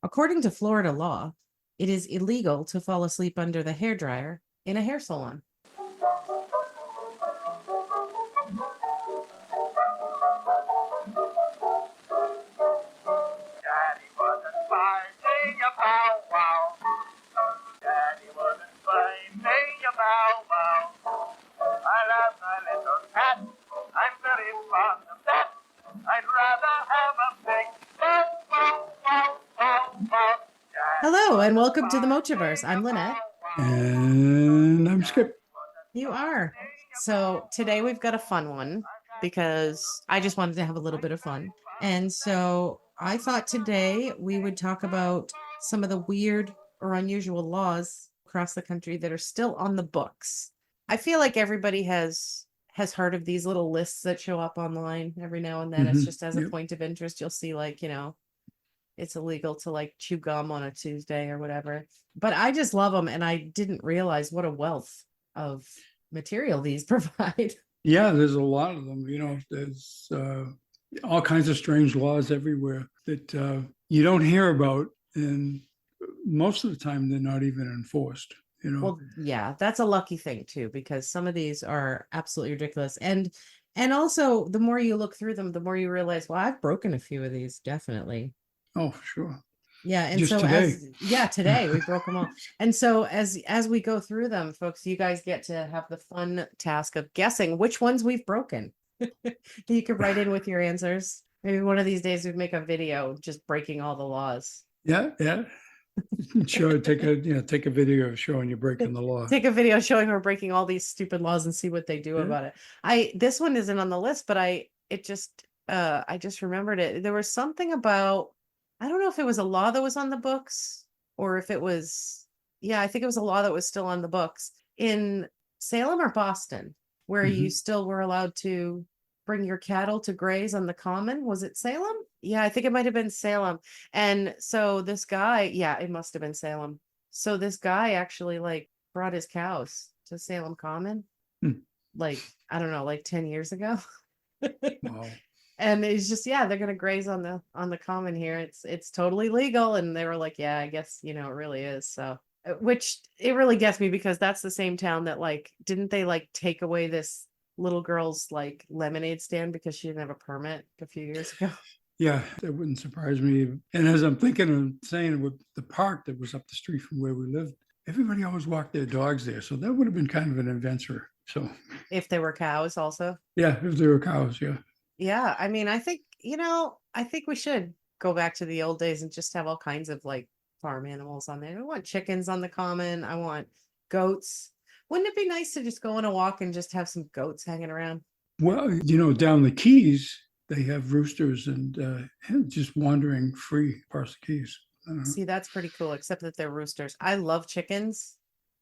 According to Florida law, it is illegal to fall asleep under the hairdryer in a hair salon. Daddy wasn't finding a bow wow. Daddy wasn't finding a bow wow. I love my little cat. I'm very fond of that. I'd rather have a big bow wow wow wow wow. Hello, and welcome to the Mochiverse. I'm Linette. And I'm Skip. You are. So today we've got a fun one because I just wanted to have a little bit of fun. And so I thought today we would talk about some of the weird or unusual laws across the country that are still on the books. I feel like everybody has heard of these little lists that show up online every now and then. It's just as a point of interest. You'll see it's illegal to like chew gum on a Tuesday or whatever. But I just love them, and I didn't realize what a wealth of material these provide. Yeah, there's a lot of them. There's all kinds of strange laws everywhere that you don't hear about, and most of the time they're not even enforced. Well, yeah, that's a lucky thing too, because some of these are absolutely ridiculous. And also the more you look through them, the more you realize, well, I've broken a few of these, definitely. Oh, for sure. Yeah, and Just so today. today we broke them all. And so as we go through them, folks, you guys get to have the fun task of guessing which ones we've broken. You could write in with your answers. Maybe one of these days we'd make a video just breaking all the laws. Yeah. Sure. Take a video showing you breaking the law. Take a video showing her breaking all these stupid laws and see what they do about it. This one isn't on the list, but I just remembered it. There was something about, I don't know if it was a law that was on the books or if it was, I think it was a law that was still on the books in Salem or Boston, where you still were allowed to bring your cattle to graze on the common. Was it Salem? Yeah, I think it might have been Salem. And so this guy, it must have been Salem. So this guy actually like brought his cows to Salem Common, like, I don't know, like 10 years ago. Wow. And it's just, they're going to graze on the common here. It's totally legal. And they were like, yeah, I guess, it really is. So, which it really gets me, because that's the same town that like, didn't they like take away this little girl's like lemonade stand because she didn't have a permit a few years ago? Yeah, that wouldn't surprise me. And as I'm thinking and saying, with the park that was up the street from where we lived, everybody always walked their dogs there. So that would have been kind of an adventure. So if they were cows also. Yeah, if they were cows, yeah. Yeah, I mean, I think we should go back to the old days and just have all kinds of like farm animals on there. I want chickens on the common. I want goats. Wouldn't it be nice to just go on a walk and just have some goats hanging around? Well, down the Keys, they have roosters and just wandering free across the Keys. See, that's pretty cool, except that they're roosters. I love chickens,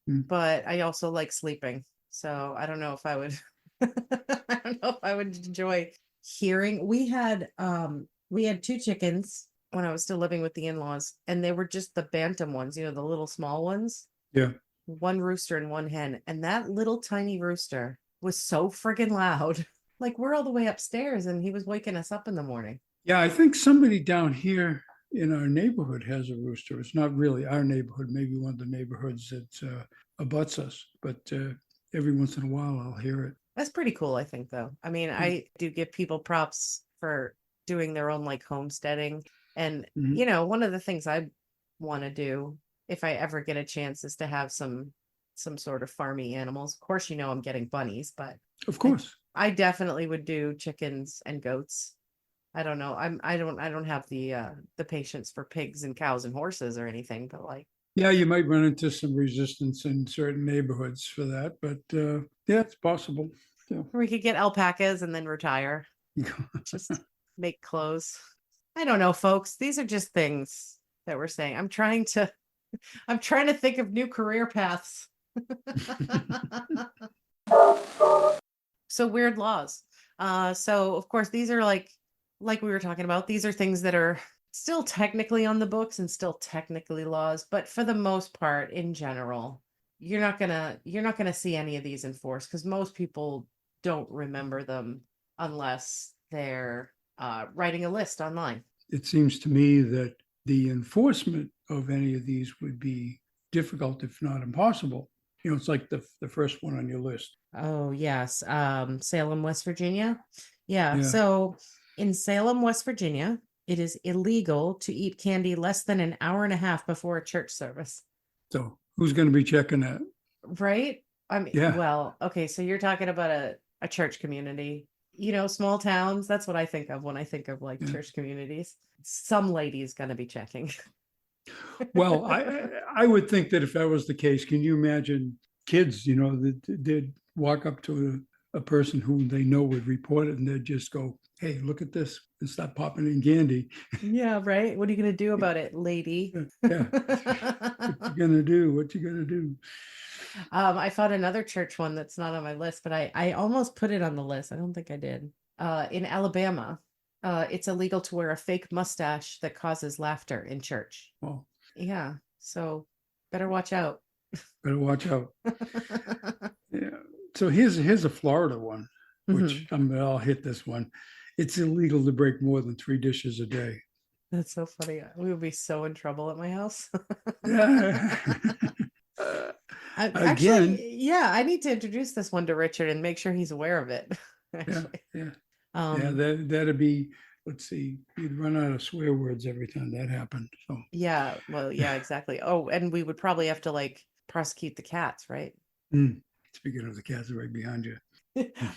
but I also like sleeping. So I don't know if I would I don't know if I would enjoy hearing. We had two chickens when I was still living with the in-laws, and they were just the bantam ones, the little small ones. Yeah. One rooster and one hen, and that little tiny rooster was so friggin' loud. Like, we're all the way upstairs and he was waking us up in the morning. Yeah, I think somebody down here in our neighborhood has a rooster. It's not really our neighborhood, maybe one of the neighborhoods that abuts us, but every once in a while I'll hear it. That's pretty cool, I think, though. I mean, I do give people props for doing their own like homesteading. And, one of the things I want to do if I ever get a chance is to have some sort of farmy animals. Of course, I'm getting bunnies, but of course, I definitely would do chickens and goats. I don't know. I don't have the patience for pigs and cows and horses or anything, but like, yeah, you might run into some resistance in certain neighborhoods for that, but yeah, it's possible. Yeah. We could get alpacas and then retire. Just make clothes. I don't know, folks. These are just things that we're saying. I'm trying to think of new career paths. So weird laws. So of course these are like we were talking about, these are things that are still technically on the books and still technically laws, but for the most part, in general, you're not gonna see any of these enforced, because most people don't remember them unless they're writing a list online. It seems to me that the enforcement of any of these would be difficult, if not impossible. It's like the first one on your list. Oh, yes. Salem, West Virginia. Yeah. Yeah. So in Salem, West Virginia, it is illegal to eat candy less than an hour and a half before a church service. So who's going to be checking that? Right? I mean, Yeah. well, okay, so you're talking about a church community, small towns. That's what I think of when I think of like Yeah. church communities. Some lady's gonna be checking. Well, I would think that if that was the case, can you imagine kids, that they'd walk up to a person who they know would report it and they'd just go, hey, look at this, and stop popping in candy. Yeah, right. What are you gonna do about it, lady? Yeah. What you gonna do? What you gonna do? I found another church one that's not on my list, but I almost put it on the list. I don't think I did. In Alabama, it's illegal to wear a fake mustache that causes laughter in church. Well, Yeah, so better watch out. better watch out. Yeah. So here's a Florida one, which I'll hit this one. It's illegal to break more than 3 dishes a day. That's so funny. We would be so in trouble at my house. Yeah. Actually, yeah, I need to introduce this one to Richard and make sure he's aware of it. Yeah, Actually. yeah. Um, That'd be, let's see, you'd run out of swear words every time that happened. So yeah, well, yeah, exactly. Oh, and we would probably have to like prosecute the cats, right? speaking of the cats right behind you.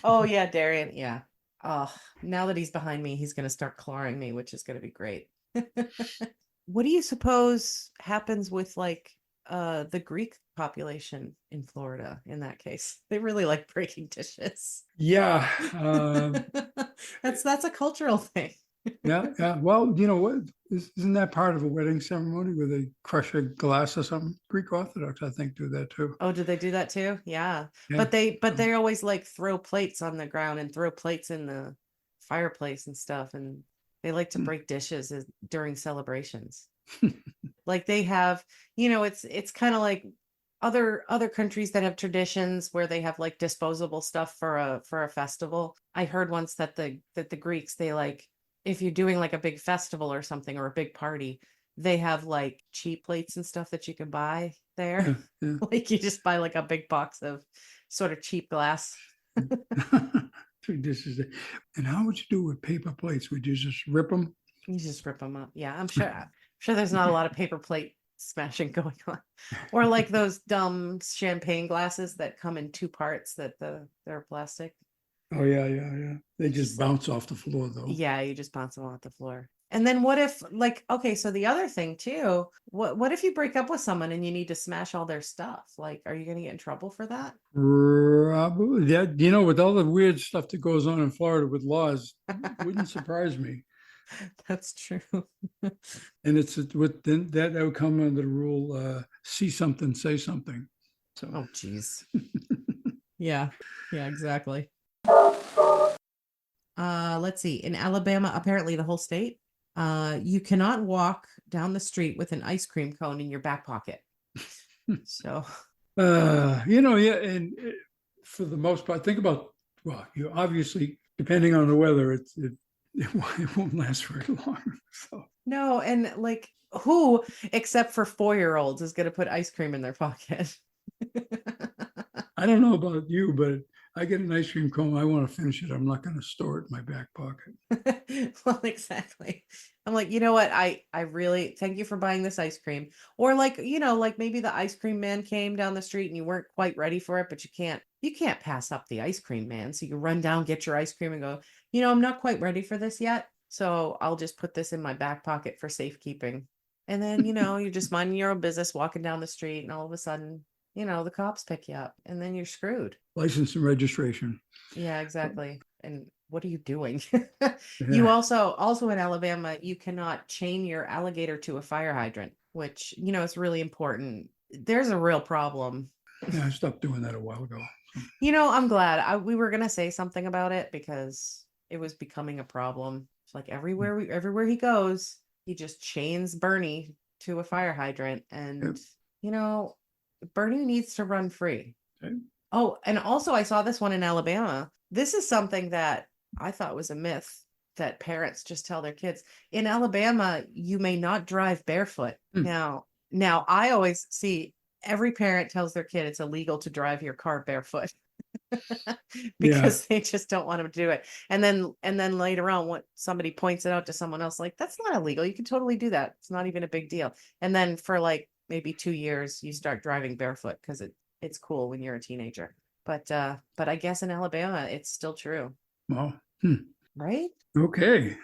Oh yeah, Darian. Yeah. Oh, now that he's behind me, he's gonna start clawing me, which is gonna be great. What do you suppose happens with like the Greek population in Florida in that case? They really like breaking dishes. Yeah. That's a cultural thing. Yeah. Well, you know what? Isn't that part of a wedding ceremony where they crush a glass or something? Greek Orthodox, I think, do that too. Oh, did they do that too? Yeah. Yeah. But they always like throw plates on the ground and throw plates in the fireplace and stuff, and they like to break dishes during celebrations. Like they have, it's kind of like other countries that have traditions where they have like disposable stuff for a festival. I heard once that the Greeks, they like, if you're doing like a big festival or something or a big party, they have like cheap plates and stuff that you can buy there. Yeah. Like you just buy like a big box of sort of cheap glass. 3 dishes. And how would you do with paper plates? Would you just rip them? You just rip them up. Yeah, I'm sure there's not a lot of paper plate smashing going on. Or like those dumb champagne glasses that come in 2 parts that they're plastic. Oh yeah. They just bounce off the floor though. Yeah, you just bounce them off the floor. And then what if like, okay, so the other thing too, what if you break up with someone and you need to smash all their stuff? Like, are you gonna get in trouble for that? Probably. That, with all the weird stuff that goes on in Florida with laws, wouldn't surprise me. That's true. And it's that would come under the rule, see something, say something. So Oh geez. Yeah, exactly. Let's see. In Alabama, apparently the whole state, you cannot walk down the street with an ice cream cone in your back pocket. So yeah, and for the most part, think about, well, you obviously, depending on the weather, it won't last very long. So no, and like who, except for 4-year-olds, is going to put ice cream in their pocket? I don't know about you, but I get an ice cream cone, I want to finish it. I'm not going to store it in my back pocket. Well, exactly. I'm like, you know what? I really thank you for buying this ice cream. Or like, like maybe the ice cream man came down the street and you weren't quite ready for it, but you can't pass up the ice cream man. So you run down, get your ice cream and go, I'm not quite ready for this yet. So I'll just put this in my back pocket for safekeeping. And then, you're just minding your own business, walking down the street, and all of a sudden, the cops pick you up and then you're screwed. License and registration. Yeah, exactly. And what are you doing? You also in Alabama, you cannot chain your alligator to a fire hydrant, which, is really important. There's a real problem. Yeah, I stopped doing that a while ago. I'm glad. We were going to say something about it because it was becoming a problem. It's like everywhere he goes, he just chains Bernie to a fire hydrant. And, Bernie needs to run free. Okay. Oh, and also I saw this one in Alabama. This is something that I thought was a myth. that parents just tell their kids. In Alabama, you may not drive barefoot. Hmm. Now I always see every parent tells their kid it's illegal to drive your car barefoot. Because they just don't want them to do it. And then later on, when somebody points it out to someone else, like, that's not illegal. You can totally do that. It's not even a big deal. And then for like maybe 2 years, you start driving barefoot because it's cool when you're a teenager. But I guess in Alabama, it's still true. Well, Right? okay.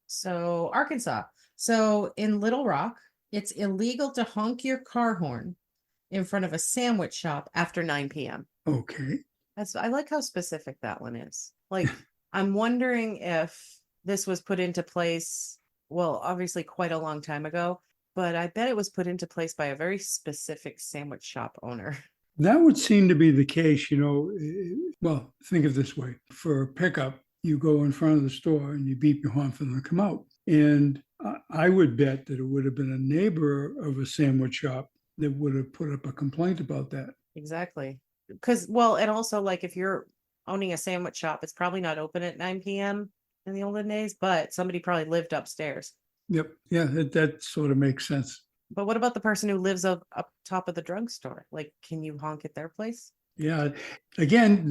So Arkansas. So in Little Rock, it's illegal to honk your car horn in front of a sandwich shop after 9 p.m. Okay. I like how specific that one is. Like, I'm wondering if this was put into place, well, obviously quite a long time ago, but I bet it was put into place by a very specific sandwich shop owner. That would seem to be the case, well, think of it this way. For a pickup, you go in front of the store and you beep your horn for them to come out. And I would bet that it would have been a neighbor of a sandwich shop that would have put up a complaint about that. Exactly. Because, well, and also, like, if you're owning a sandwich shop, it's probably not open at 9 p.m. in the olden days, but somebody probably lived upstairs. Yep. Yeah, that sort of makes sense. But what about the person who lives up top of the drugstore? Like, can you honk at their place? Yeah. Again,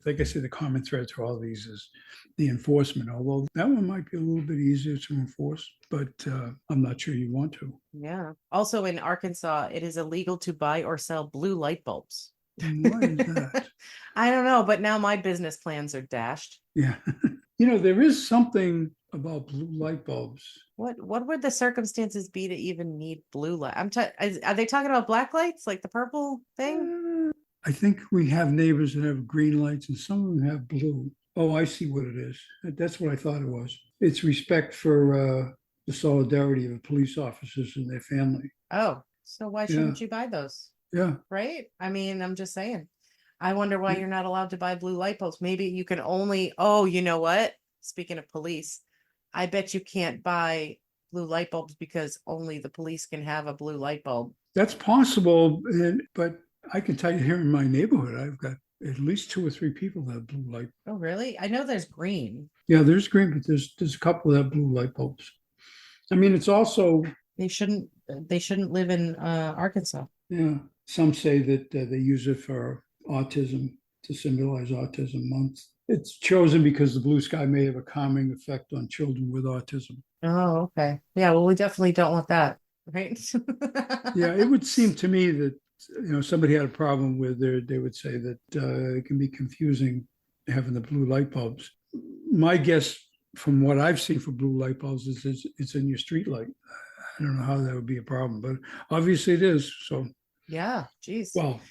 like I said, the common thread to all these is the enforcement, although that one might be a little bit easier to enforce, but I'm not sure you want to. Yeah. Also in Arkansas, it is illegal to buy or sell blue light bulbs. Why is that? I don't know, but now my business plans are dashed. Yeah. There is something about blue light bulbs. What would the circumstances be to even need blue light? Are they talking about black lights, like the purple thing? I think we have neighbors that have green lights and some of them have blue. Oh, I see what it is. That's what I thought it was. It's respect for the solidarity of police officers and their family. Oh, so why shouldn't you buy those? Yeah. Right? I mean, I'm just saying. I wonder why you're not allowed to buy blue light bulbs. Maybe you can only, oh, you know what? Speaking of police, I bet you can't buy blue light bulbs because only the police can have a blue light bulb. That's possible, but I can tell you here in my neighborhood, I've got at least 2 or 3 people that have blue light. Oh, really? I know there's green. Yeah, there's green, but there's a couple that have blue light bulbs. I mean, it's also They shouldn't live in Arkansas. Yeah, some say that they use it for autism, to symbolize Autism Month. It's chosen because the blue sky may have a calming effect on children with autism. Oh, okay. Yeah, well, we definitely don't want that, right? Yeah, it would seem to me that somebody had a problem with they would say that it can be confusing having the blue light bulbs. My guess from what I've seen for blue light bulbs is it's in your street light. I don't know how that would be a problem, but obviously it is. So yeah, geez. well,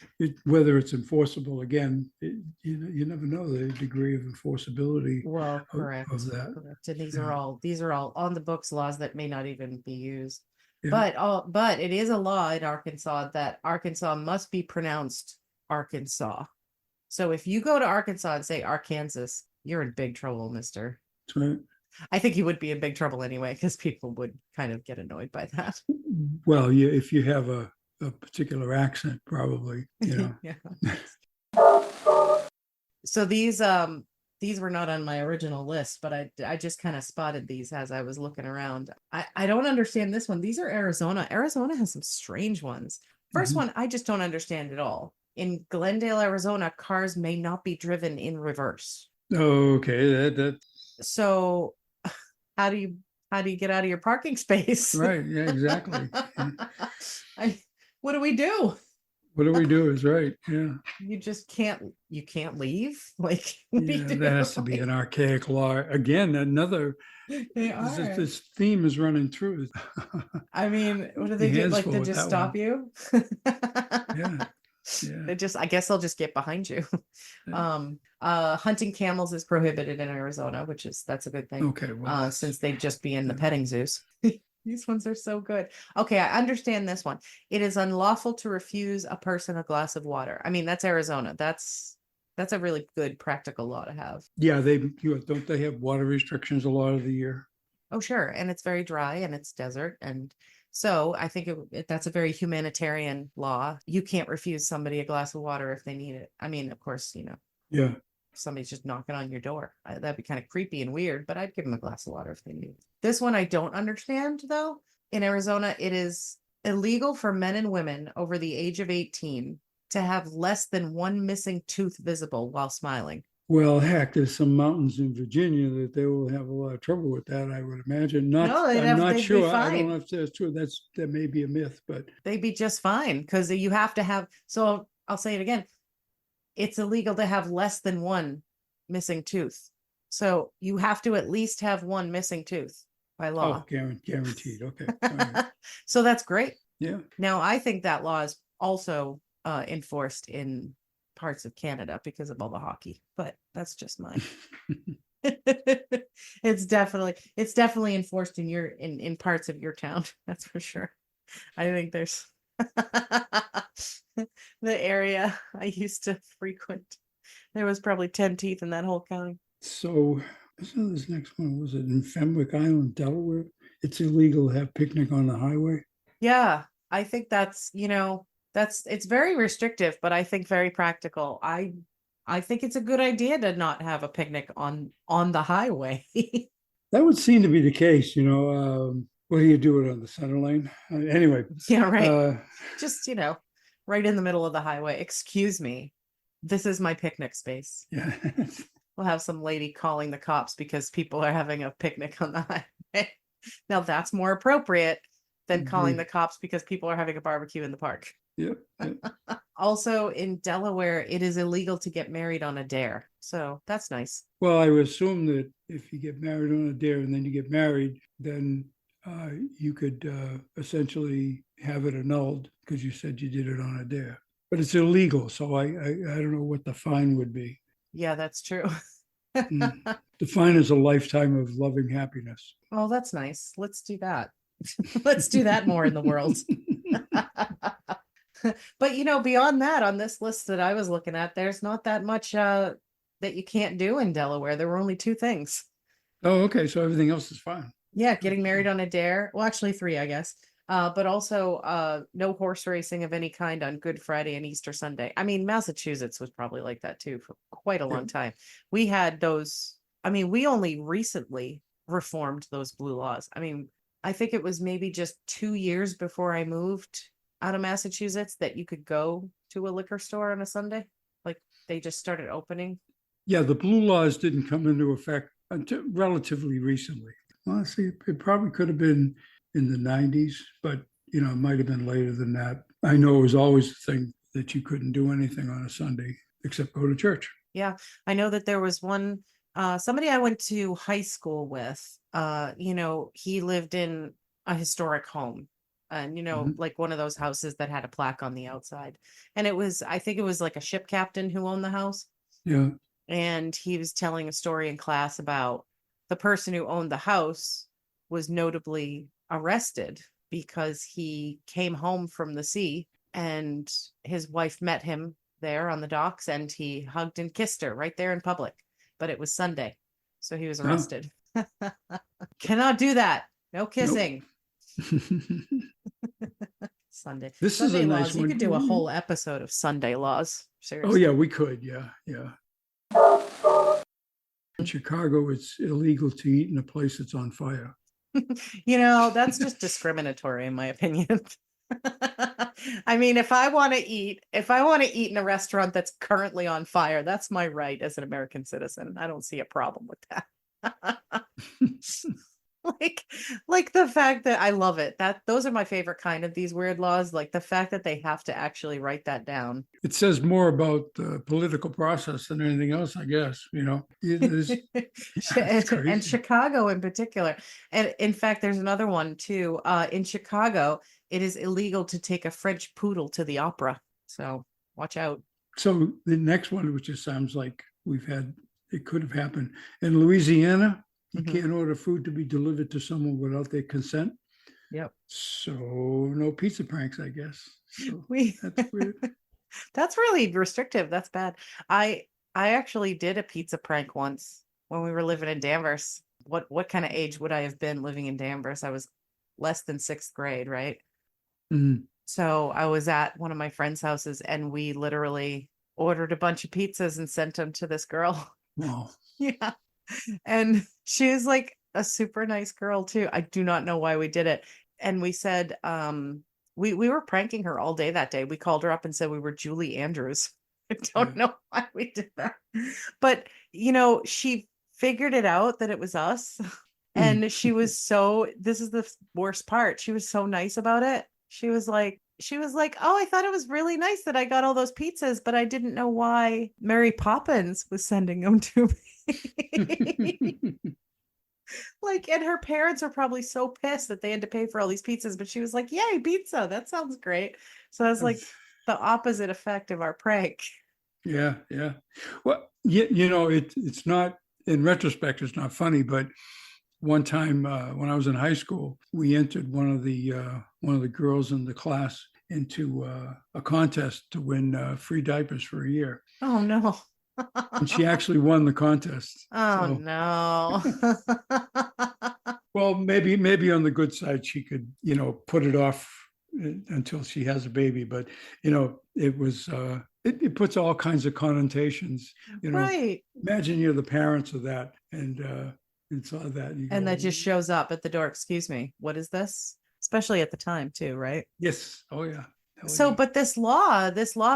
whether it's enforceable again, you never know the degree of enforceability. Well, correct. Of that. Correct. And these are all on the books laws that may not even be used. Yeah. But it is a law in Arkansas that Arkansas must be pronounced Arkansas. So if you go to Arkansas and say Arkansas, you're in big trouble, mister. That's right. I think you would be in big trouble anyway, because people would kind of get annoyed by that. Well, if you have a particular accent, probably, Yeah. So these were not on my original list, but I just kind of spotted these as I was looking around. I don't understand this one. These are Arizona. Arizona has some strange ones. First one, I just don't understand at all. In Glendale, Arizona, cars may not be driven in reverse. Okay, that. So how do you get out of your parking space? Right. Yeah, exactly. What do we do? What do we do is right. Yeah. You just can't leave. Like, Yeah, that has to be an archaic law. Again, another. This theme is running through. I mean, what do they do? Like, they just stop you? Yeah. Yeah. I guess they'll just get behind you. Hunting camels is prohibited in Arizona, that's a good thing. Okay. Well, since they'd just be in the petting zoos. These ones are so good. Okay, I understand this one. It is unlawful to refuse a person a glass of water. I mean, that's Arizona. That's a really good practical law to have. Yeah, don't they have water restrictions a lot of the year? Oh, sure. And it's very dry and it's desert. And so I think that's a very humanitarian law. You can't refuse somebody a glass of water if they need it. I mean, of course, Yeah. somebody's just knocking on your door. That'd be kind of creepy and weird, but I'd give them a glass of water if they need. This one I don't understand though. In Arizona, it is illegal for men and women over the age of 18 to have less than one missing tooth visible while smiling. Well, heck, there's some mountains in Virginia that they will have a lot of trouble with that, I would imagine. No, I'm not they'd be sure. I don't fine. know if that's true. That may be a myth, but They'd be just fine because you have to have. So I'll say it again. It's illegal to have less than one missing tooth. So you have to at least have one missing tooth by law. guaranteed. Okay. All right. So that's great. Yeah. Now, I think that law is also enforced in parts of Canada because of all the hockey, but that's just mine. It's definitely enforced in parts of your town. That's for sure. I think there's the area I used to frequent. There was probably 10 teeth in that whole county. So this next one, was it in Fenwick Island, Delaware? It's illegal to have picnic on the highway. Yeah, I think that's, it's very restrictive, but I think very practical. I think it's a good idea to not have a picnic on the highway. That would seem to be the case, What do you do it on the center lane? Anyway. Yeah, right. Just, right in the middle of the highway. Excuse me. This is my picnic space. Yeah. We'll have some lady calling the cops because people are having a picnic on the highway. Now that's more appropriate than calling the cops because people are having a barbecue in the park. Yep. Also in Delaware, it is illegal to get married on a dare. So that's nice. Well, I would assume that if you get married on a dare and then you get married, then you could essentially have it annulled because you said you did it on a dare. But it's illegal, so I don't know what the fine would be. Yeah, that's true. The fine is a lifetime of loving happiness. Oh, that's nice. Let's do that. Let's do that more in the world. But beyond that, on this list that I was looking at, there's not that much that you can't do in Delaware. There were only 2 things. Oh, okay. So everything else is fine. Yeah, getting married on a dare. Well, actually 3, I guess. But also no horse racing of any kind on Good Friday and Easter Sunday. I mean, Massachusetts was probably like that too for quite a long time. We had those. I mean, we only recently reformed those blue laws. I mean, I think it was maybe just 2 years before I moved out of Massachusetts that you could go to a liquor store on a Sunday. Like they just started opening. Yeah, the blue laws didn't come into effect until relatively recently. Honestly, it probably could have been in the 90s, but it might have been later than that. I know it was always the thing that you couldn't do anything on a Sunday except go to church. Yeah, I know that there was one somebody I went to high school with. He lived in a historic home, and like one of those houses that had a plaque on the outside. And I think it was like a ship captain who owned the house. Yeah. And he was telling a story in class about the person who owned the house was notably arrested because he came home from the sea and his wife met him there on the docks and he hugged and kissed her right there in public. But it was Sunday, so he was arrested. Cannot do that. No kissing. Nope. Sunday. This Sunday is a laws. nice one. You could do a whole episode of Sunday laws. Seriously. Oh yeah, we could. Yeah. In Chicago, it's illegal to eat in a place that's on fire. That's just discriminatory in my opinion. I mean, if I want to eat in a restaurant that's currently on fire, that's my right as an American citizen. I don't see a problem with that. like the fact that I love it, that those are my favorite kind of these weird laws, like the fact that they have to actually write that down. It says more about the political process than anything else, I guess. And Chicago in particular. And in fact, there's another one too. In Chicago, it is illegal to take a French poodle to the opera. So watch out. So the next one, which just sounds like it could have happened in Louisiana. You can't order food to be delivered to someone without their consent. Yep. So no pizza pranks, I guess. So that's weird. That's really restrictive. That's bad. I actually did a pizza prank once when we were living in Danvers. What kind of age would I have been living in Danvers? I was less than 6th grade, right? Mm-hmm. So I was at one of my friends' houses and we literally ordered a bunch of pizzas and sent them to this girl. Wow. Yeah. And she is like a super nice girl too. I do not know why we did it. And we said, we were pranking her all day that day. We called her up and said we were Julie Andrews. I don't know why we did that. But she figured it out that it was us. And she was this is the worst part. She was so nice about it. She was like, oh, I thought it was really nice that I got all those pizzas, but I didn't know why Mary Poppins was sending them to me. Like, and her parents are probably so pissed that they had to pay for all these pizzas, but she was like, yay, pizza. That sounds great. So that's like the opposite effect of our prank. Yeah, yeah. Well, it's not, in retrospect, it's not funny, but one time when I was in high school, we entered one of the girls in the class into a contest to win free diapers for a year. Oh no. And she actually won the contest. Oh no. Well, maybe on the good side, she could, put it off until she has a baby. But, it was, it puts all kinds of connotations, Right. Imagine you're the parents of that and saw that. And that just shows up at the door. Excuse me. What is this? Especially at the time too, right? Yes. Oh yeah. So, Yeah. but this law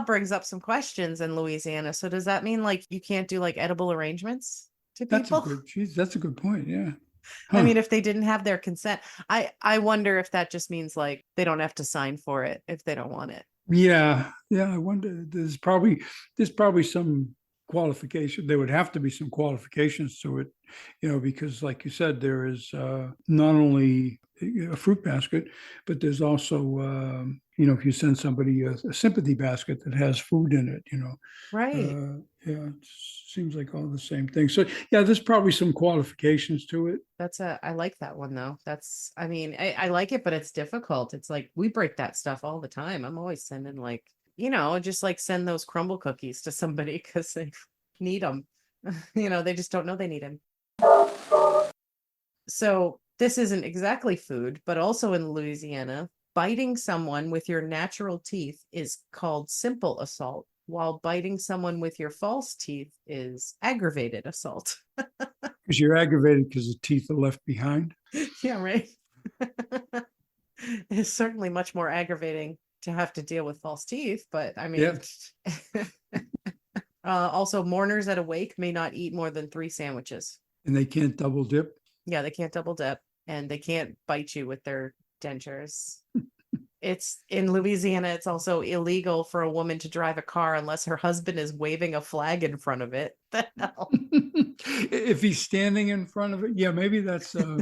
brings up some questions in Louisiana. So does that mean like you can't do like edible arrangements to people? That's a good point. Yeah. Huh. I mean, if they didn't have their consent, I wonder if that just means like they don't have to sign for it if they don't want it. Yeah. Yeah. I wonder, there's probably some qualification. There would have to be some qualifications to it, because like you said, there is not only a fruit basket, but there's also, if you send somebody a sympathy basket that has food in it, Right. Yeah, it seems like all the same thing. So yeah, there's probably some qualifications to it. I like that one though. I mean, I like it, but it's difficult. It's like we break that stuff all the time. I'm always sending like, just like send those crumble cookies to somebody because they need them. They just don't know they need them. So this isn't exactly food, but also in Louisiana, biting someone with your natural teeth is called simple assault, while biting someone with your false teeth is aggravated assault. Because you're aggravated because the teeth are left behind. Yeah, right. It's certainly much more aggravating to have to deal with false teeth, but I mean, also mourners at a wake may not eat more than 3 sandwiches. And they can't double dip. Yeah, they can't double dip, and they can't bite you with their dentures. It's in Louisiana, it's also illegal for a woman to drive a car unless her husband is waving a flag in front of it. The hell? If he's standing in front of it, yeah, maybe that's so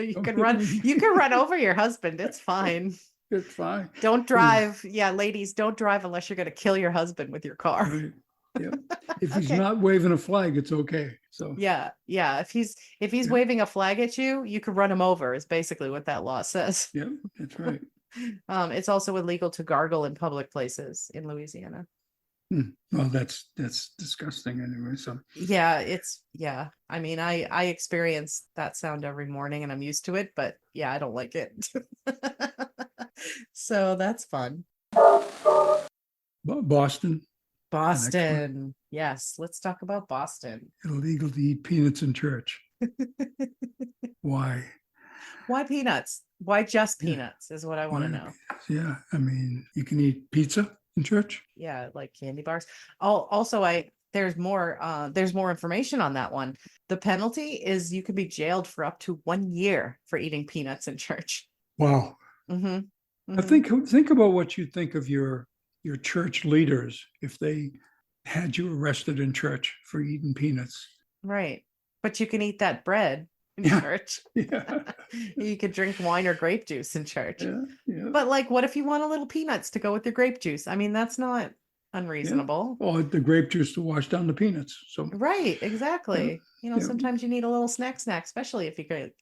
you can run over your husband. It's fine. It's fine. Don't drive. Yeah, ladies, don't drive unless you're going to kill your husband with your car. Right. Yeah. If he's not waving a flag, it's okay. So yeah. If he's waving a flag at you, you can run him over, is basically what that law says. Yeah, that's right. It's also illegal to gargle in public places in Louisiana. Well, that's disgusting anyway. So yeah. I mean, I experience that sound every morning and I'm used to it, but yeah, I don't like it. So that's fun. Boston. Yes, let's talk about Boston. Illegal to eat peanuts in church. Why peanuts? Why just peanuts is what I want to know. Yeah, I mean, you can eat pizza in church. Yeah, like candy bars. There's more information on that one. The penalty is you could be jailed for up to 1 year for eating peanuts in church. Wow. Mm-hmm. Mm-hmm. I think about what you think of your church leaders if they had you arrested in church for eating peanuts. Right. But you can eat that bread in church. Yeah. You could drink wine or grape juice in church. Yeah. But like, what if you want a little peanuts to go with your grape juice? I mean, that's not unreasonable. Or the grape juice to wash down the peanuts. So right, exactly. Sometimes you need a little snack, especially if you could.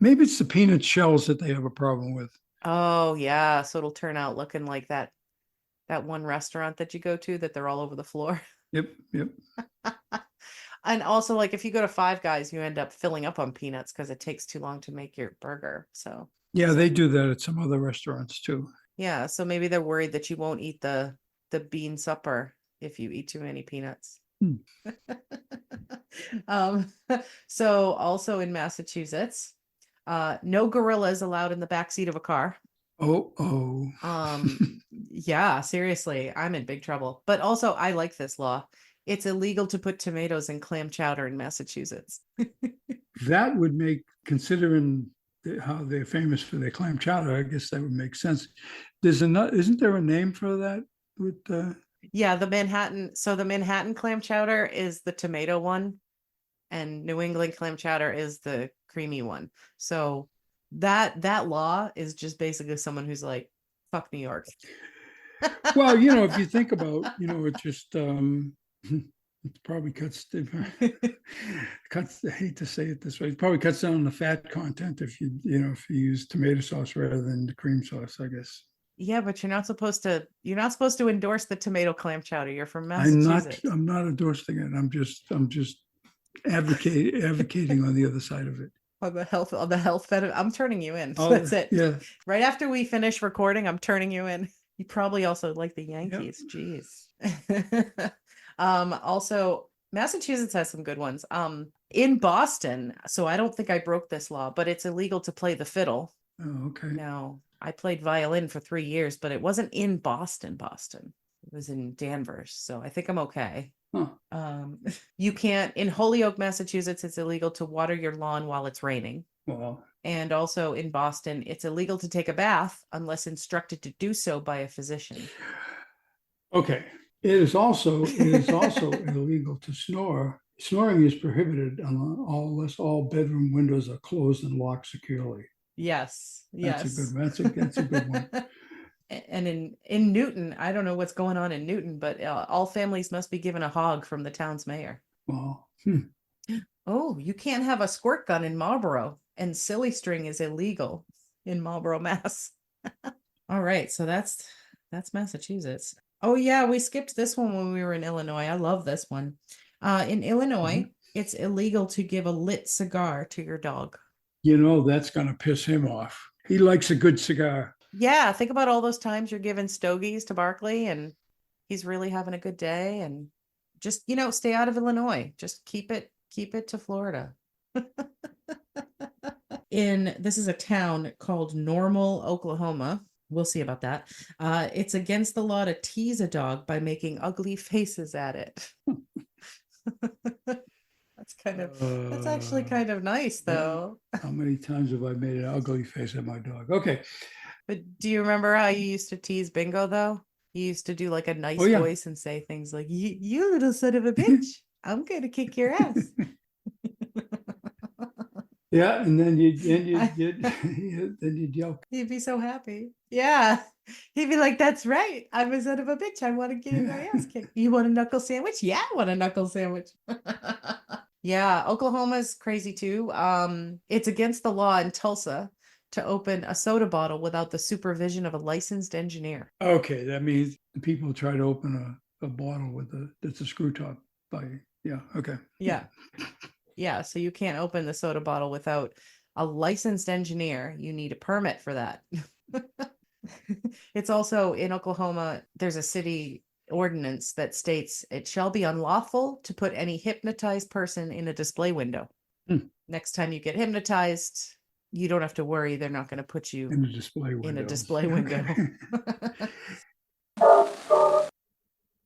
Maybe it's the peanut shells that they have a problem with. Oh yeah. So it'll turn out looking like that one restaurant that you go to that they're all over the floor. Yep. And also, like, if you go to Five Guys, you end up filling up on peanuts because it takes too long to make your burger. So they do that at some other restaurants too. Yeah, so maybe they're worried that you won't eat the bean supper if you eat too many peanuts. Hmm. um, so also in Massachusetts, no gorillas allowed in the backseat of a car. Oh. Yeah, seriously, I'm in big trouble. But also, I like this law. It's illegal to put tomatoes in clam chowder in Massachusetts. That would make, considering how they're famous for their clam chowder, I guess that would make sense. Isn't there a name for that with Yeah, the Manhattan clam chowder is the tomato one, and New England clam chowder is the creamy one. So that law is just basically someone who's like, fuck New York. well, if you think about, it just it probably cuts, I hate to say it this way, it probably cuts down on the fat content if you use tomato sauce rather than the cream sauce, I guess. Yeah, but you're not supposed to endorse the tomato clam chowder. You're from Massachusetts. I'm not endorsing it. I'm just advocating on the other side of it. On the health benefit. I'm turning you in. Oh, That's it. yeah. Right after we finish recording, I'm turning you in. You probably also like the Yankees. Yep. Jeez. Also Massachusetts has some good ones. In Boston, so I don't think I broke this law, but it's illegal to play the fiddle. Oh, okay. Now, I played violin for 3 years, but it wasn't in Boston. It was in Danvers, so I think I'm okay. Huh. You can't, in Holyoke, Massachusetts, it's illegal to water your lawn while it's raining. Well, And also in Boston, it's illegal to take a bath unless instructed to do so by a physician. Okay. It is also illegal to snore. Snoring is prohibited unless all bedroom windows are closed and locked securely. Yes. That's a good one. And in Newton, I don't know what's going on in Newton, but all families must be given a hog from the town's mayor. Well, Oh, you can't have a squirt gun in Marlboro, and silly string is illegal in Marlboro, Mass. All right, so that's Massachusetts. Oh yeah, we skipped this one when we were in Illinois. I love this one. In Illinois, it's illegal to give a lit cigar to your dog. That's going to piss him off. He likes a good cigar. Yeah, think about all those times you're giving stogies to Barkley and he's really having a good day, and just, stay out of Illinois. Just keep it to Florida. This is a town called Normal, Oklahoma. We'll see about that. It's against the law to tease a dog by making ugly faces at it. That's actually kind of nice, though. How many times have I made an ugly face at my dog? Okay. But do you remember how you used to tease Bingo, though? You used to do like a nice voice and say things like, you little son of a bitch, I'm going to kick your ass. Yeah, and then you'd yell. He'd be so happy. Yeah. He'd be like, that's right. I'm a son of a bitch. I want to get my ass kicked. You want a knuckle sandwich? Yeah, I want a knuckle sandwich. Yeah, Oklahoma's crazy too. It's against the law in Tulsa to open a soda bottle without the supervision of a licensed engineer. Okay, that means people try to open a bottle that's a screw top okay. Yeah. Yeah, so you can't open the soda bottle without a licensed engineer. You need a permit for that. It's also in Oklahoma, there's a city ordinance that states it shall be unlawful to put any hypnotized person in a display window. Next time you get hypnotized, you don't have to worry. They're not going to put you in a display window. Okay.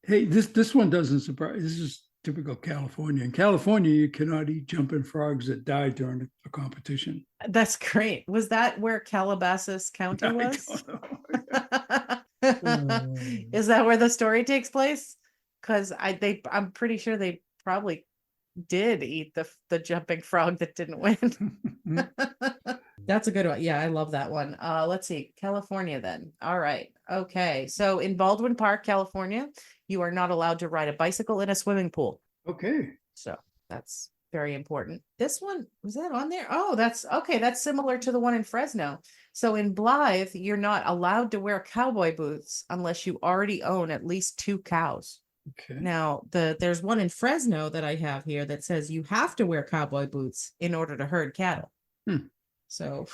Hey, this one doesn't surprise. This is typical California. In California, you cannot eat jumping frogs that died during a competition. That's great. Was that where Calabasas County was? Is that where the story takes place? Because I'm pretty sure they probably did eat the jumping frog that didn't win. That's a good one. Yeah, I love that one. Let's see. California then. All right. Okay. So in Baldwin Park, California, you are not allowed to ride a bicycle in a swimming pool. Okay. So that's very important. This one, was that on there? Oh, that's okay. That's similar to the one in Fresno. So in Blythe, you're not allowed to wear cowboy boots unless you already own at least 2 cows. Okay. Now, there's one in Fresno that I have here that says you have to wear cowboy boots in order to herd cattle. So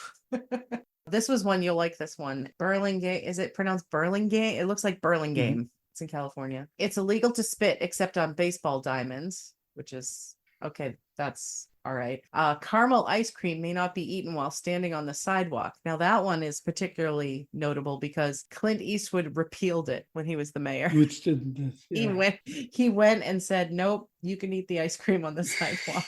this was one, you'll like this one. Burlingame, is it pronounced Burlingame? It looks like Burlingame. It's in California. It's illegal to spit except on baseball diamonds, which is okay. That's all right. Caramel ice cream may not be eaten while standing on the sidewalk. Now that one is particularly notable because Clint Eastwood repealed it when he was the mayor. Which didn't, yeah. He went and said, nope, you can eat the ice cream on the sidewalk.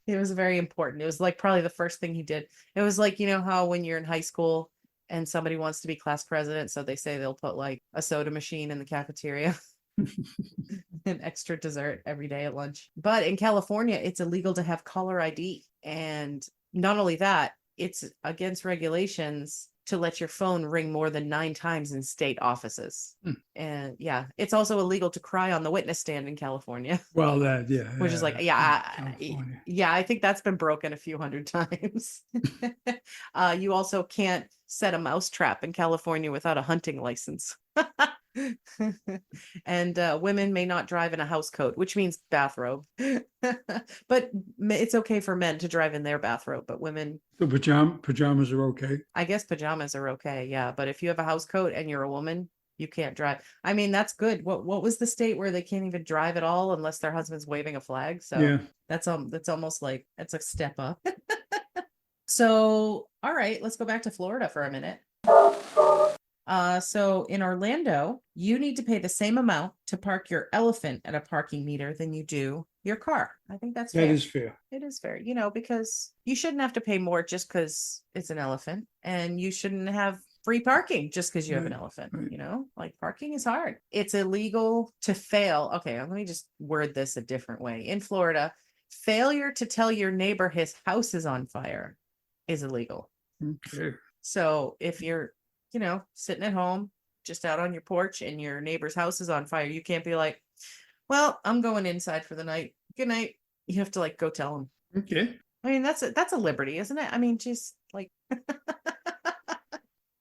It was very important. It was like probably the first thing he did. It was like, you know how when you're in high school and somebody wants to be class president, so they say they'll put like a soda machine in the cafeteria. An extra dessert every day at lunch. But in California, it's illegal to have caller ID. And not only that, it's against regulations to let your phone ring more than 9 times in state offices. And yeah, it's also illegal to cry on the witness stand in California. Well, that, yeah. Which is like, I think that's been broken a few hundred times. You also can't set a mouse trap in California without a hunting license. And women may not drive in a house coat, which means bathrobe. But it's okay for men to drive in their bathrobe, but women. So pajamas are okay. I guess pajamas are okay, yeah. But if you have a house coat and you're a woman, you can't drive. I mean, that's good. What was the state where they can't even drive at all unless their husband's waving a flag? So yeah, that's almost like it's a step up. So all right, let's go back to Florida for a minute. So in Orlando, you need to pay the same amount to park your elephant at a parking meter than you do your car. I think that's fair. that is fair. It is fair, because you shouldn't have to pay more just because it's an elephant, and you shouldn't have free parking just because you have an elephant. Right. Like parking is hard. It's illegal to fail. Okay, let me just word this a different way. In Florida, failure to tell your neighbor his house is on fire is illegal. Okay. So if you're sitting at home, just out on your porch, and your neighbor's house is on fire, you can't be like, well, I'm going inside for the night. Good night. You have to like go tell them. Okay. I mean, that's a liberty, isn't it? I mean, just like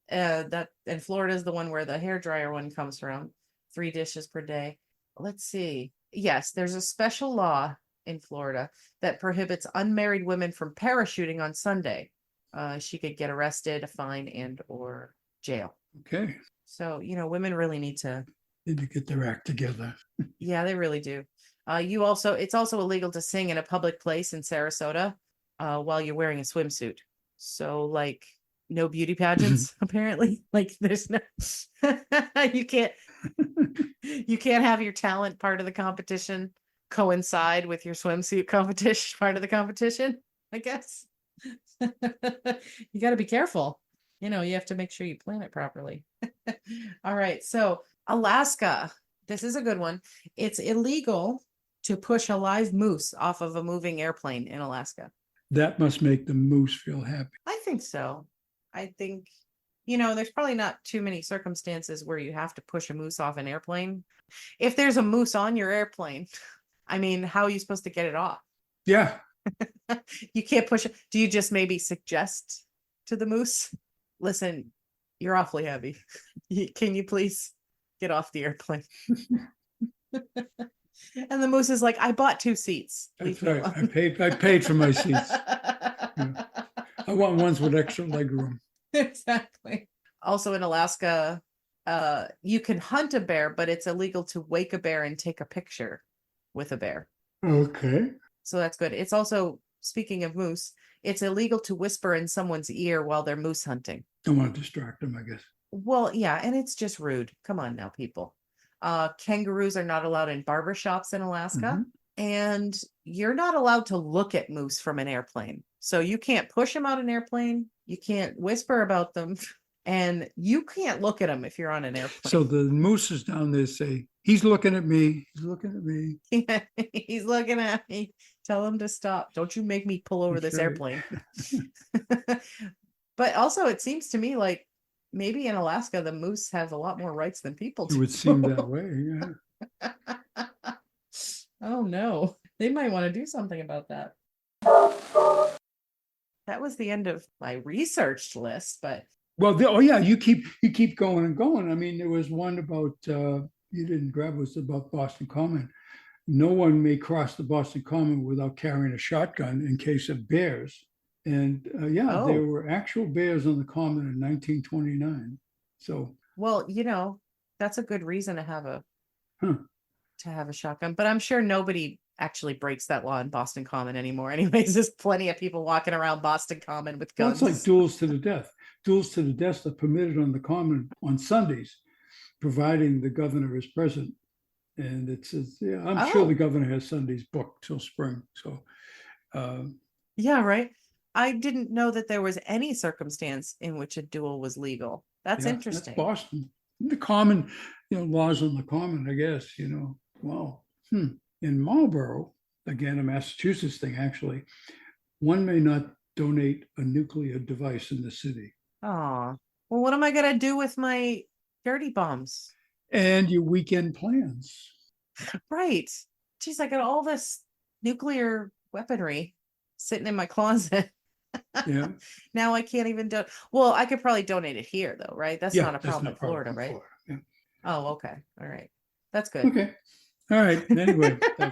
that. And Florida is the one where the hairdryer one comes from. 3 dishes per day. Let's see. Yes, there's a special law in Florida that prohibits unmarried women from parachuting on Sunday. She could get arrested, a fine, and or jail. Okay. So, women really need to get their act together. Yeah, they really do. It's also illegal to sing in a public place in Sarasota while you're wearing a swimsuit. So like no beauty pageants, apparently. Like there's no you can't have your talent part of the competition coincide with your swimsuit competition part of the competition, I guess. You got to be careful. You have to make sure you plan it properly. All right. So Alaska, this is a good one. It's illegal to push a live moose off of a moving airplane in Alaska. That must make the moose feel happy. I think so. I think, there's probably not too many circumstances where you have to push a moose off an airplane. If there's a moose on your airplane, I mean, how are you supposed to get it off? Yeah. You can't push it. Do you just maybe suggest to the moose, listen, you're awfully heavy. Can you please get off the airplane? And the moose is like, I bought 2 seats. That's right. I paid for my seats. Yeah. I want ones with extra leg room. Exactly. Also in Alaska, you can hunt a bear, but it's illegal to wake a bear and take a picture with a bear. Okay. So that's good. It's also, speaking of moose, it's illegal to whisper in someone's ear while they're moose hunting. Don't want to distract them, I guess. Well, yeah, and it's just rude. Come on now, people. Kangaroos are not allowed in barbershops in Alaska. And you're not allowed to look at moose from an airplane. So you can't push them out an airplane. You can't whisper about them. And you can't look at them if you're on an airplane. So the mooses down there say, he's looking at me. He's looking at me. Yeah, he's looking at me. Tell him to stop. Don't you make me pull over this airplane. But also, it seems to me like maybe in Alaska, the moose have a lot more rights than people do. It would seem that way, yeah. Oh, no. They might want to do something about that. That was the end of my research list, but... Well, you keep going and going. I mean, there was one about, you didn't grab, was about Boston Common. No one may cross the Boston Common without carrying a shotgun in case of bears. And there were actual bears on the Common in 1929. So, well, that's a good reason to Huh. have a shotgun. But I'm sure nobody actually breaks that law in Boston Common anymore. Anyways, there's plenty of people walking around Boston Common with Well, guns. it's like duels to the death. Duels to the death are permitted on the common on Sundays, providing the governor is present. And it says, yeah, I'm sure the Oh. governor has Sundays booked till spring. So, Yeah, right. I didn't know that there was any circumstance in which a duel was legal. That's yeah, that's interesting. Boston. The common, laws on the common, I guess, Wow. In Marlborough, again, a Massachusetts thing, actually, one may not donate a nuclear device in the city. Oh, well, what am I gonna do with my dirty bombs? And your weekend plans. Right. Geez, I got all this nuclear weaponry sitting in my closet. Yeah. Now I can't even do. Well, I could probably donate it here, though, right? That's Yeah, not a that's problem no in problem Florida, in right? Florida. Yeah. Oh, okay. All right. That's good. Okay. All right. Anyway, I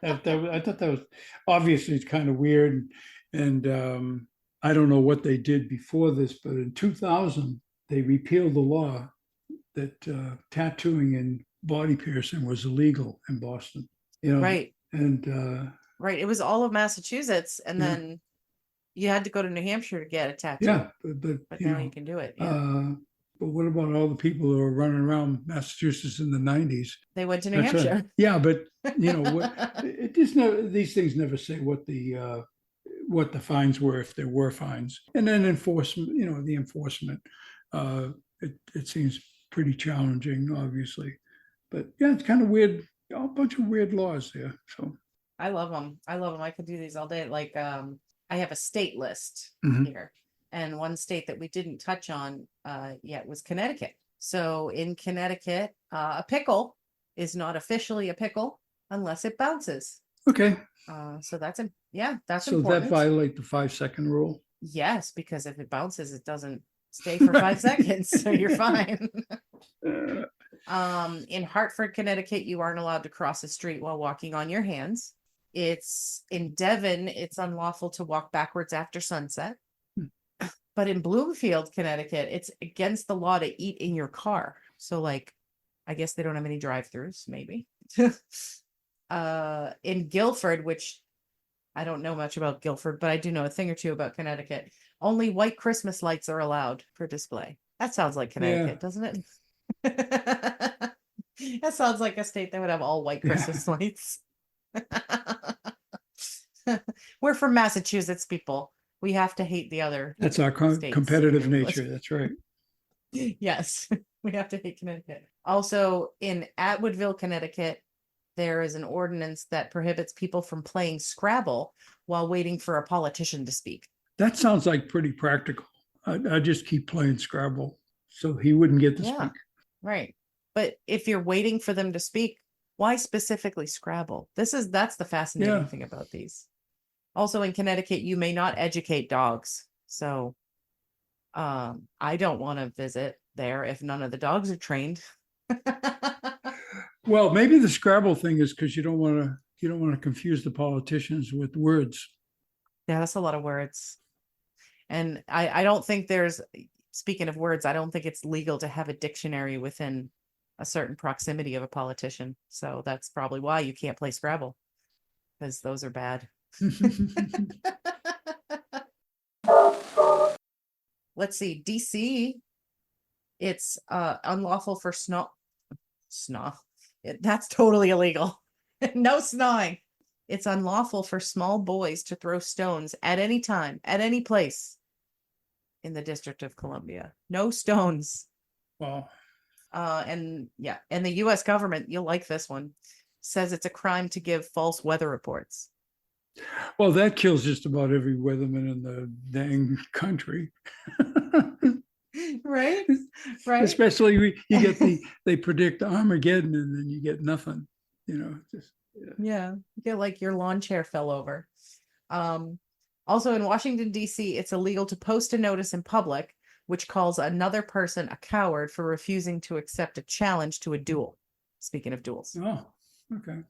thought that was obviously it's kind of weird. And I don't know what they did before this, but in 2000, they repealed the law that tattooing and body piercing was illegal in Boston. Right. And Right. It was all of Massachusetts, and Yeah. then you had to go to New Hampshire to get a tattoo. yeah, But now you can do it. Yeah. but what about all the people who were running around Massachusetts in the 90s? They went to New That's right. Hampshire. Yeah, but it just never, these things never say what the fines were, if there were fines, and then enforcement. The enforcement. It seems pretty challenging, obviously, but yeah, it's kind of weird. A bunch of weird laws there. So I love them. I love them. I could do these all day. Like, I have a state list Mhm. here, and one state that we didn't touch on yet was Connecticut. So in Connecticut, a pickle is not officially a pickle unless it bounces. Okay, So that's that's so important. that violate the 5-second rule. Yes, because if it bounces, it doesn't stay for 5 seconds, so you're fine. In Hartford, Connecticut, you aren't allowed to cross a street while walking on your hands. It's in Devon, it's unlawful to walk backwards after sunset. But in Bloomfield, Connecticut, it's against the law to eat in your car. So, like, I guess they don't have any drive-throughs, maybe. In Guilford, which I don't know much about Guilford, but I do know a thing or two about Connecticut. Only white Christmas lights are allowed for display. That sounds like Connecticut, doesn't it? That sounds like a state that would have all white Christmas lights. We're from Massachusetts, people. We have to hate the other. That's our states competitive in English. nature. That's right. Yes, we have to hate Connecticut. Also, in Atwoodville, Connecticut, there is an ordinance that prohibits people from playing Scrabble while waiting for a politician to speak. That sounds like pretty practical. I just keep playing Scrabble so he wouldn't get to speak. Right. But if you're waiting for them to speak, why specifically Scrabble? That's the fascinating thing about these. Also in Connecticut, you may not educate dogs. So I don't want to visit there if none of the dogs are trained. Well, maybe the Scrabble thing is because you don't want to confuse the politicians with words. Yeah, that's a lot of words. And I don't think speaking of words, I don't think it's legal to have a dictionary within a certain proximity of a politician. So that's probably why you can't play Scrabble, because those are bad. Let's see, DC, it's unlawful for that's totally illegal. No snawing. It's unlawful for small boys to throw stones at any time, at any place in the District of Columbia. No stones. Wow. And the US government, you'll like this one, says it's a crime to give false weather reports. Well, that kills just about every weatherman in the dang country. Right? Right. Especially you get they predict Armageddon and then you get nothing, Yeah. You get like your lawn chair fell over. Also in Washington, D.C., it's illegal to post a notice in public which calls another person a coward for refusing to accept a challenge to a duel. Speaking of duels. Oh, okay.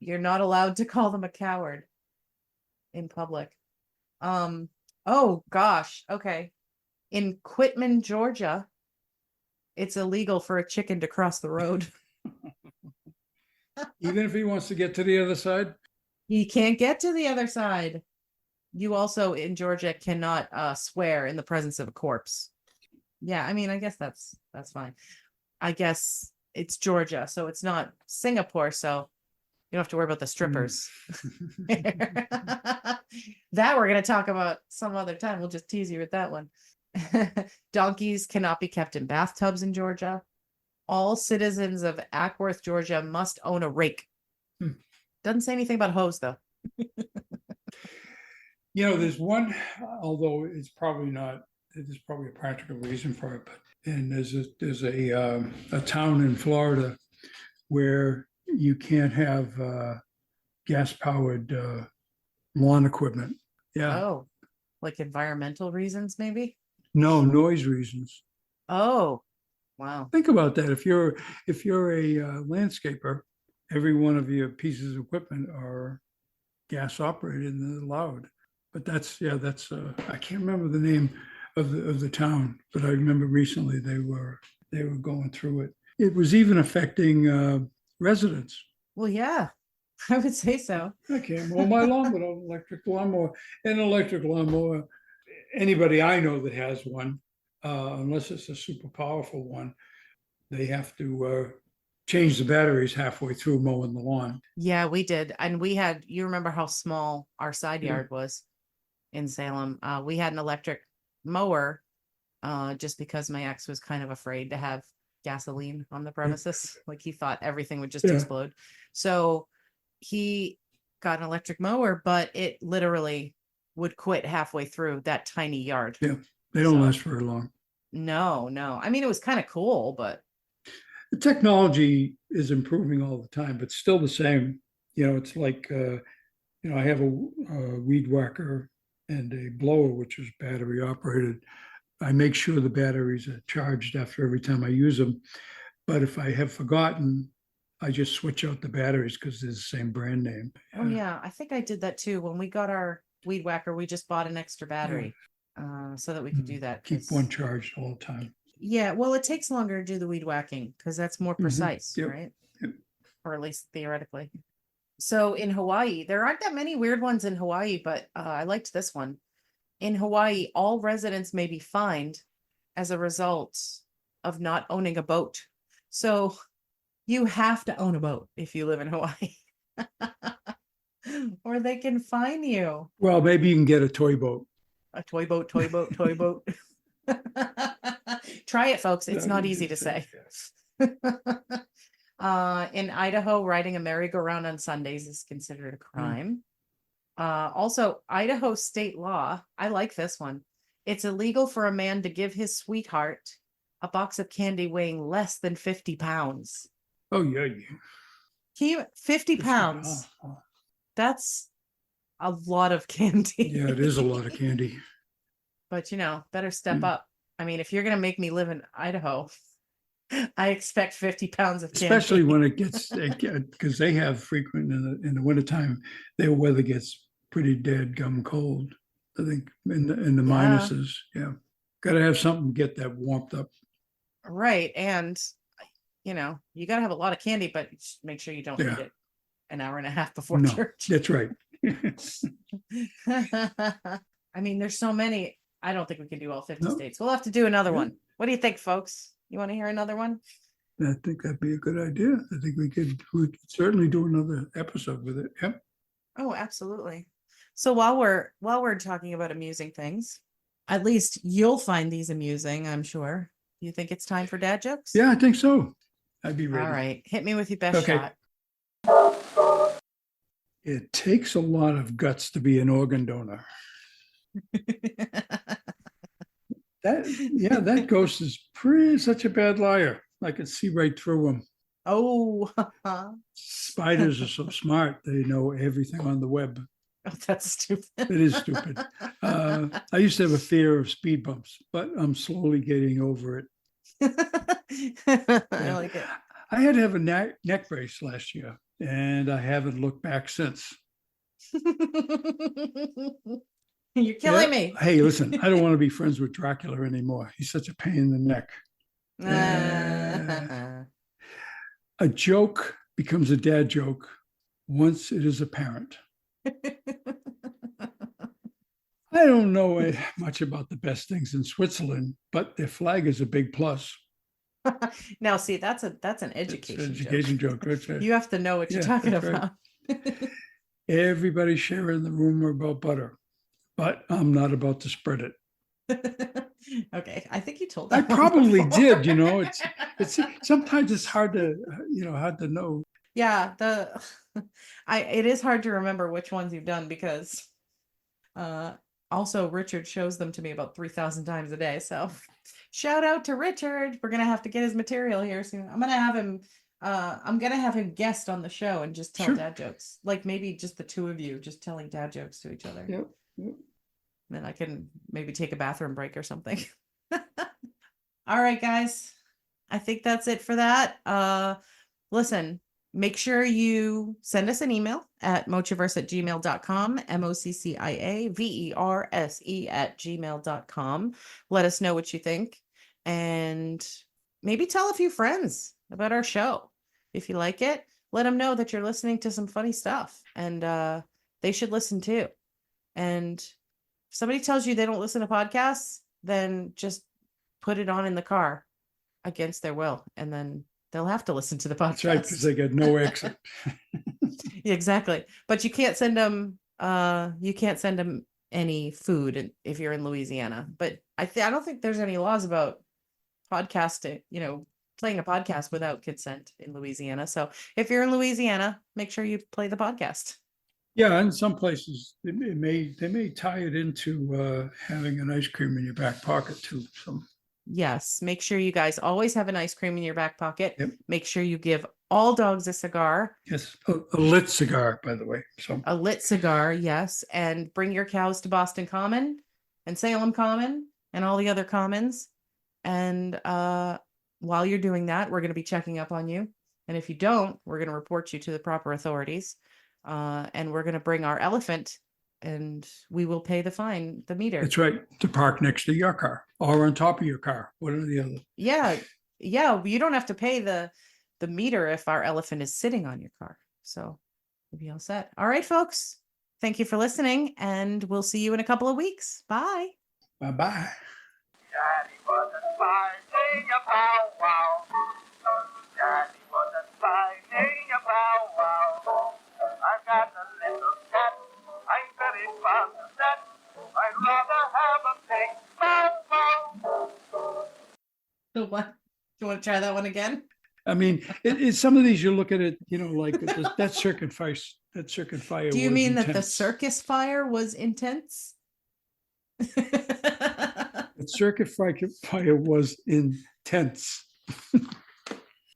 You're not allowed to call them a coward in public. Oh gosh. Okay. In Quitman, Georgia, it's illegal for a chicken to cross the road. Even if he wants to get to the other side? He can't get to the other side. You also in Georgia cannot swear in the presence of a corpse. Yeah, I mean, I guess that's fine. I guess it's Georgia, so it's not Singapore, so you don't have to worry about the strippers. That we're going to talk about some other time. We'll just tease you with that one. Donkeys cannot be kept in bathtubs in Georgia. All citizens of Ackworth, Georgia must own a rake. Doesn't say anything about hose, though. There's one, although it's probably not, there's probably a practical reason for it, but and there's a town in Florida where you can't have gas-powered lawn equipment. Yeah. Oh, like environmental reasons, maybe? No, noise reasons. Oh, wow. Think about that. If you're a landscaper, every one of your pieces of equipment are gas operated and they're loud. But that's I can't remember the name of the town, but I remember recently they were going through it. It was even affecting residents. Well, yeah, I would say so. I can't mow my lawn with an electric lawnmower. An electric lawnmower, anybody I know that has one, unless it's a super powerful one, they have to change the batteries halfway through mowing the lawn. Yeah, we did. And you remember how small our side yard was in Salem. We had an electric mower just because my ex was kind of afraid to have gasoline on the premises. Like he thought everything would just explode. So he got an electric mower, but it literally would quit halfway through that tiny yard. Yeah, they don't last very long. No. I mean, it was kind of cool, but the technology is improving all the time, but still the same. It's like, I have a weed whacker and a blower, which is battery operated. I make sure the batteries are charged after every time I use them. But if I have forgotten, I just switch out the batteries because they're the same brand name. Oh yeah, I think I did that too. When we got our weed whacker, we just bought an extra battery so that we could do that. Keep one charged all the time. Yeah, well, it takes longer to do the weed whacking because that's more precise, Yep. right? Yep. Or at least theoretically. So in Hawaii, there aren't that many weird ones in Hawaii, but I liked this one. In Hawaii, all residents may be fined as a result of not owning a boat. So you have to own a boat if you live in Hawaii. Or they can fine you. Well, maybe you can get a toy boat. A toy boat. Try it, folks. It's not easy to say. In Idaho, riding a merry-go-round on Sundays is considered a crime. Also, Idaho state law, I like this one. It's illegal for a man to give his sweetheart a box of candy weighing less than 50 pounds. Oh, yeah. 50 pounds. That's a lot of candy. Yeah, it is a lot of candy. But, better step up. I mean, if you're going to make me live in Idaho, I expect 50 pounds of candy. Especially when it gets, because they have frequent in the wintertime, their weather gets pretty dead gum cold. I think in the minuses. Yeah. Got to have something to get that warmed up. Right. And, you got to have a lot of candy, but just make sure you don't eat it an hour and a half before church. That's right. I mean, there's so many. I don't think we can do all 50 states. We'll have to do another one. What do you think, folks? You want to hear another one? I think that'd be a good idea. I think we could certainly do another episode with it. Yep. Oh, absolutely. So while we're talking about amusing things, at least you'll find these amusing, I'm sure. You think it's time for dad jokes? Yeah, I think so. I'd be ready. All right. Hit me with your best shot. It takes a lot of guts to be an organ donor. That ghost is such a bad liar. I could see right through him. Oh. Spiders are so smart. They know everything on the web. Oh, that's stupid. It is stupid. I used to have a fear of speed bumps, but I'm slowly getting over it. I like it. I had to have a neck brace last year, and I haven't looked back since. You're killing me. Hey, listen, I don't want to be friends with Dracula anymore. He's such a pain in the neck. A joke becomes a dad joke once it is apparent. I don't know much about the best things in Switzerland, but their flag is a big plus. Now, see, that's an It's an education education joke. joke. That's right. You have to know what you're Yeah, talking that's right. about. Everybody sharing the rumor about butter, but I'm not about to spread it. Okay, I think you told I that one probably before. did, it's sometimes it's hard to, hard to know. Yeah, it is hard to remember which ones you've done because also Richard shows them to me about 3,000 times a day. So shout out to Richard. We're gonna have to get his material here soon. I'm gonna have him guest on the show and just tell Sure. dad jokes. Like maybe just the two of you just telling dad jokes to each other. Yep. Yep. Then I can maybe take a bathroom break or something. All right, guys. I think that's it for that. Listen, make sure you send us an email at mochiverse@gmail.com, MOCCIAVERSE@gmail.com. Let us know what you think. And maybe tell a few friends about our show. If you like it, let them know that you're listening to some funny stuff and they should listen too. And if somebody tells you they don't listen to podcasts, then just put it on in the car against their will, and then they'll have to listen to the podcast. That's right, because they got no exit. Yeah, exactly. But you can't send them any food if you're in Louisiana. But I don't think there's any laws about podcasting, playing a podcast without consent in Louisiana. So if you're in Louisiana, make sure you play the podcast. Yeah, in some places they may tie it into having an ice cream in your back pocket too. So Yes, make sure you guys always have an ice cream in your back pocket. Yep. Make sure you give all dogs a cigar. yes, a lit cigar, by the way. So A lit cigar, yes, and bring your cows to Boston Common and Salem Common and all the other commons. And while you're doing that, we're going to be checking up on you. And if you don't, we're going to report you to the proper authorities. And we're going to bring our elephant and we will pay the fine, the meter. that's right, to park next to your car or on top of your car, one or the other. Yeah. You don't have to pay the meter if our elephant is sitting on your car. So we'll be all set. All right, folks. Thank you for listening, and we'll see you in a couple of weeks. Bye. Bye-bye. Daddy wasn't finding a bow wow. Daddy wasn't finding a bow wow. I've got a little cat. I'm very fond of that. I'd rather have a big bow wow. The what? Do you want to try that one again? I mean, it's some of these you look at it, like that circuit fire. That circuit fire. Do you was mean that the intense. circus fire was intense? The circuit fire was intense.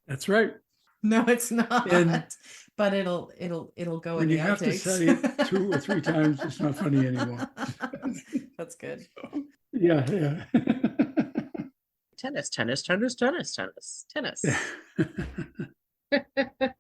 That's right. No, it's not. And but it'll go When in you the have to outtakes. say it 2 or 3 times, it's not funny anymore. That's good. Yeah, yeah. Tennis, tennis, tennis, tennis, tennis, tennis. Yeah.